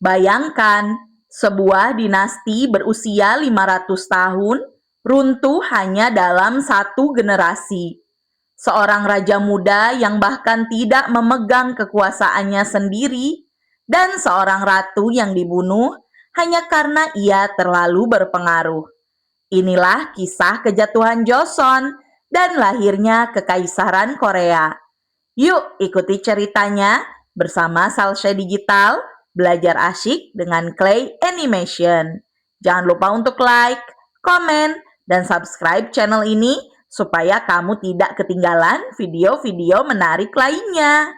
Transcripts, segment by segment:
Bayangkan, sebuah dinasti berusia 500 tahun runtuh hanya dalam satu generasi. Seorang raja muda yang bahkan tidak memegang kekuasaannya sendiri, dan seorang ratu yang dibunuh hanya karena ia terlalu berpengaruh. Inilah kisah kejatuhan Joseon dan lahirnya Kekaisaran Korea. Yuk ikuti ceritanya bersama Salshe Digital, belajar asyik dengan Clay Animation. Jangan lupa untuk like, komen, dan subscribe channel ini supaya kamu tidak ketinggalan video-video menarik lainnya.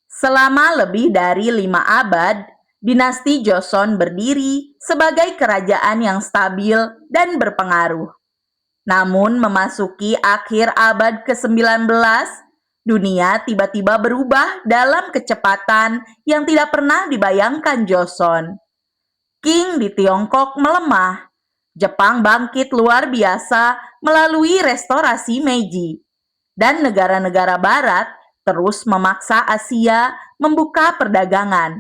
Selama lebih dari 5 abad, dinasti Joseon berdiri sebagai kerajaan yang stabil dan berpengaruh. Namun memasuki akhir abad ke-19, dunia tiba-tiba berubah dalam kecepatan yang tidak pernah dibayangkan Joseon. Qing di Tiongkok melemah. Jepang bangkit luar biasa melalui restorasi Meiji. Dan negara-negara barat terus memaksa Asia membuka perdagangan.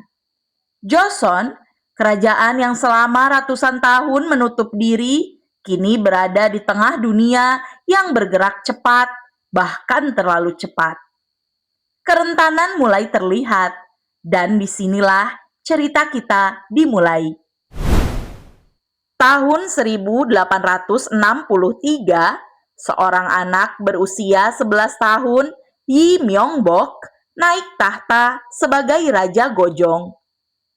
Joseon, kerajaan yang selama ratusan tahun menutup diri, kini berada di tengah dunia yang bergerak cepat, bahkan terlalu cepat. Kerentanan mulai terlihat, dan disinilah cerita kita dimulai. Tahun 1863, seorang anak berusia 11 tahun, Yi Myung-bok, naik tahta sebagai Raja Gojong.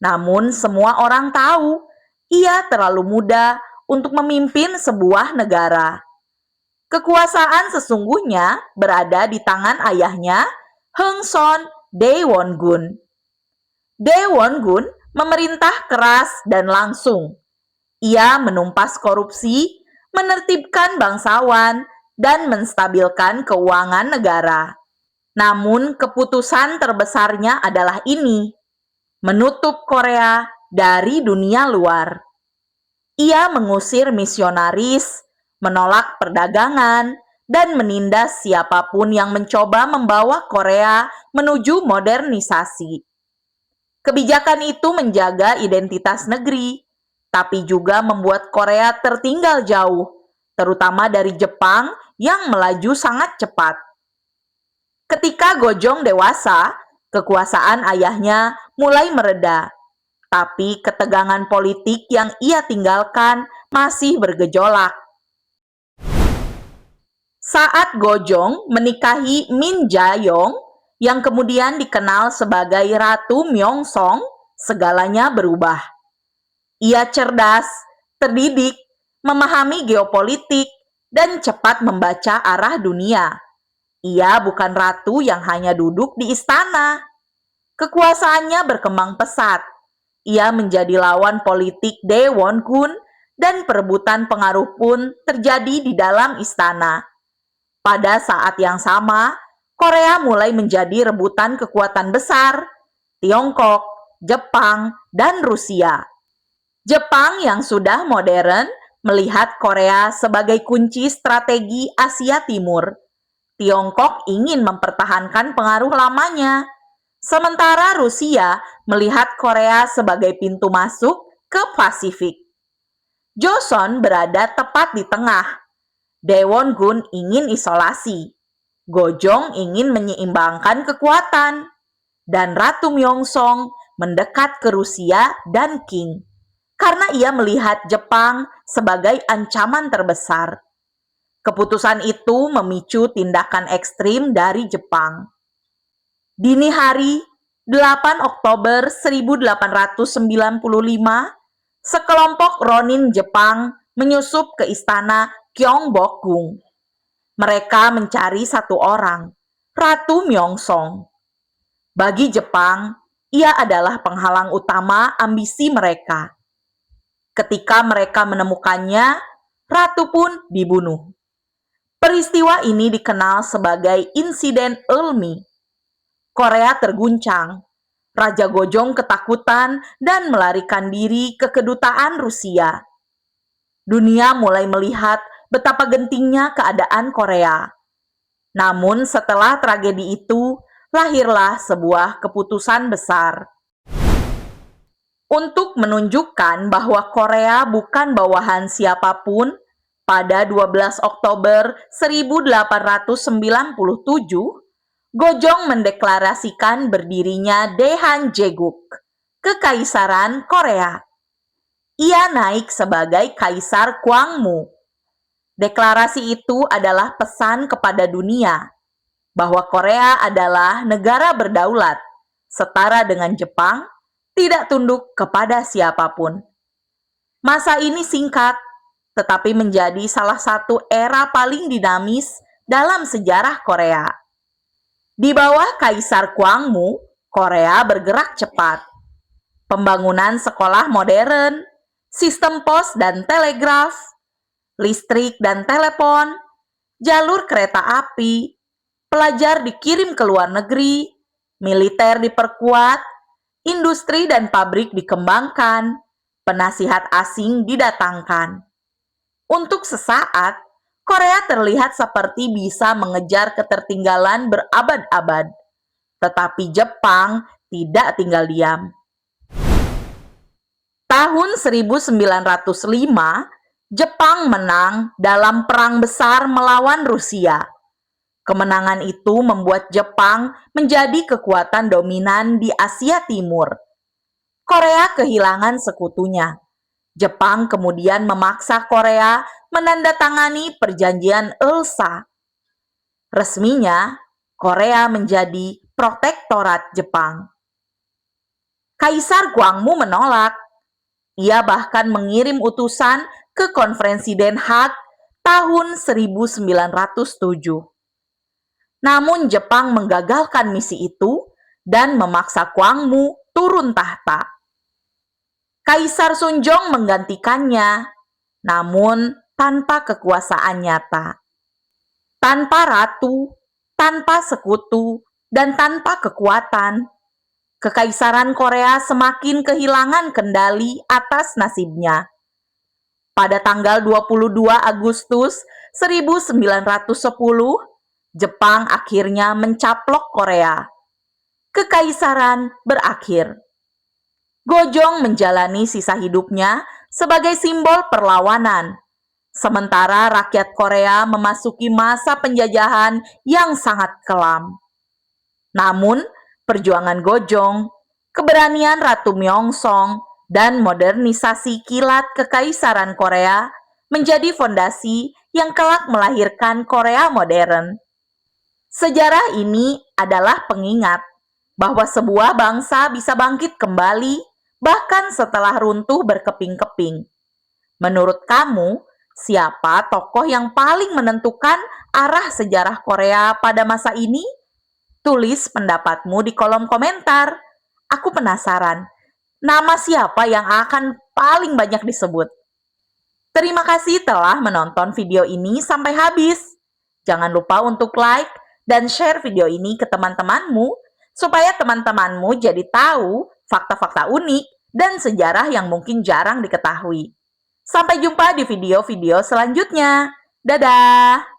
Namun semua orang tahu, ia terlalu muda untuk memimpin sebuah negara. Kekuasaan sesungguhnya berada di tangan ayahnya, Heungson Daewon-gun. Daewon-gun memerintah keras dan langsung. Ia menumpas korupsi, menertibkan bangsawan, dan menstabilkan keuangan negara. Namun keputusan terbesarnya adalah ini, menutup Korea dari dunia luar. Ia mengusir misionaris, menolak perdagangan, dan menindas siapapun yang mencoba membawa Korea menuju modernisasi. Kebijakan itu menjaga identitas negeri, tapi juga membuat Korea tertinggal jauh, terutama dari Jepang yang melaju sangat cepat. Ketika Gojong dewasa, kekuasaan ayahnya mulai mereda, tapi ketegangan politik yang ia tinggalkan masih bergejolak. Saat Gojong menikahi Min Jae-yong, yang kemudian dikenal sebagai Ratu Myeongsong, segalanya berubah. Ia cerdas, terdidik, memahami geopolitik, dan cepat membaca arah dunia. Ia bukan ratu yang hanya duduk di istana. Kekuasaannya berkembang pesat. Ia menjadi lawan politik Daewon-gun dan perebutan pengaruh pun terjadi di dalam istana. Pada saat yang sama, Korea mulai menjadi rebutan kekuatan besar, Tiongkok, Jepang, dan Rusia. Jepang yang sudah modern melihat Korea sebagai kunci strategi Asia Timur. Tiongkok ingin mempertahankan pengaruh lamanya, sementara Rusia melihat Korea sebagai pintu masuk ke Pasifik. Joseon berada tepat di tengah. Daewon-gun ingin isolasi, Gojong ingin menyeimbangkan kekuatan, dan Ratu Myeongsong mendekat ke Rusia dan Qing, karena ia melihat Jepang sebagai ancaman terbesar. Keputusan itu memicu tindakan ekstrim dari Jepang. Dini hari, 8 Oktober 1895, sekelompok ronin Jepang menyusup ke istana Gyeongbokgung. Mereka mencari satu orang, Ratu Myeongsong. Bagi Jepang, ia adalah penghalang utama ambisi mereka. Ketika mereka menemukannya, Ratu pun dibunuh. Peristiwa ini dikenal sebagai insiden Ulmi. Korea terguncang. Raja Gojong ketakutan dan melarikan diri ke kedutaan Rusia. Dunia mulai melihat betapa gentingnya keadaan Korea. Namun setelah tragedi itu, lahirlah sebuah keputusan besar. Untuk menunjukkan bahwa Korea bukan bawahan siapapun, pada 12 Oktober 1897, Gojong mendeklarasikan berdirinya Daehanjegung, Kekaisaran Korea. Ia naik sebagai Kaisar Gwangmu. Deklarasi itu adalah pesan kepada dunia bahwa Korea adalah negara berdaulat, setara dengan Jepang, tidak tunduk kepada siapapun. Masa ini singkat, tetapi menjadi salah satu era paling dinamis dalam sejarah Korea. Di bawah Kaisar Gwangmu, Korea bergerak cepat. Pembangunan sekolah modern, sistem pos dan telegraf, listrik dan telepon, jalur kereta api, pelajar dikirim ke luar negeri, militer diperkuat, industri dan pabrik dikembangkan, penasihat asing didatangkan. Untuk sesaat, Korea terlihat seperti bisa mengejar ketertinggalan berabad-abad, tetapi Jepang tidak tinggal diam. Tahun 1905, Jepang menang dalam perang besar melawan Rusia. Kemenangan itu membuat Jepang menjadi kekuatan dominan di Asia Timur. Korea kehilangan sekutunya. Jepang kemudian memaksa Korea menandatangani perjanjian Ulsa. Resminya, Korea menjadi protektorat Jepang. Kaisar Gwangmu menolak. Ia bahkan mengirim utusan ke Konferensi Den Haag tahun 1907. Namun Jepang menggagalkan misi itu dan memaksa Gwangmu turun tahta. Kaisar Sunjong menggantikannya, namun tanpa kekuasaan nyata. Tanpa ratu, tanpa sekutu, dan tanpa kekuatan, Kekaisaran Korea semakin kehilangan kendali atas nasibnya. Pada tanggal 22 Agustus 1910, Jepang akhirnya mencaplok Korea. Kekaisaran berakhir. Gojong menjalani sisa hidupnya sebagai simbol perlawanan, sementara rakyat Korea memasuki masa penjajahan yang sangat kelam. Namun, perjuangan Gojong, keberanian Ratu Myeongsong, dan modernisasi kilat Kekaisaran Korea menjadi fondasi yang kelak melahirkan Korea modern. Sejarah ini adalah pengingat bahwa sebuah bangsa bisa bangkit kembali bahkan setelah runtuh berkeping-keping. Menurut kamu, siapa tokoh yang paling menentukan arah sejarah Korea pada masa ini? Tulis pendapatmu di kolom komentar. Aku penasaran, nama siapa yang akan paling banyak disebut? Terima kasih telah menonton video ini sampai habis. Jangan lupa untuk like dan share video ini ke teman-temanmu, supaya teman-temanmu jadi tahu fakta-fakta unik dan sejarah yang mungkin jarang diketahui. Sampai jumpa di video-video selanjutnya. Dadah!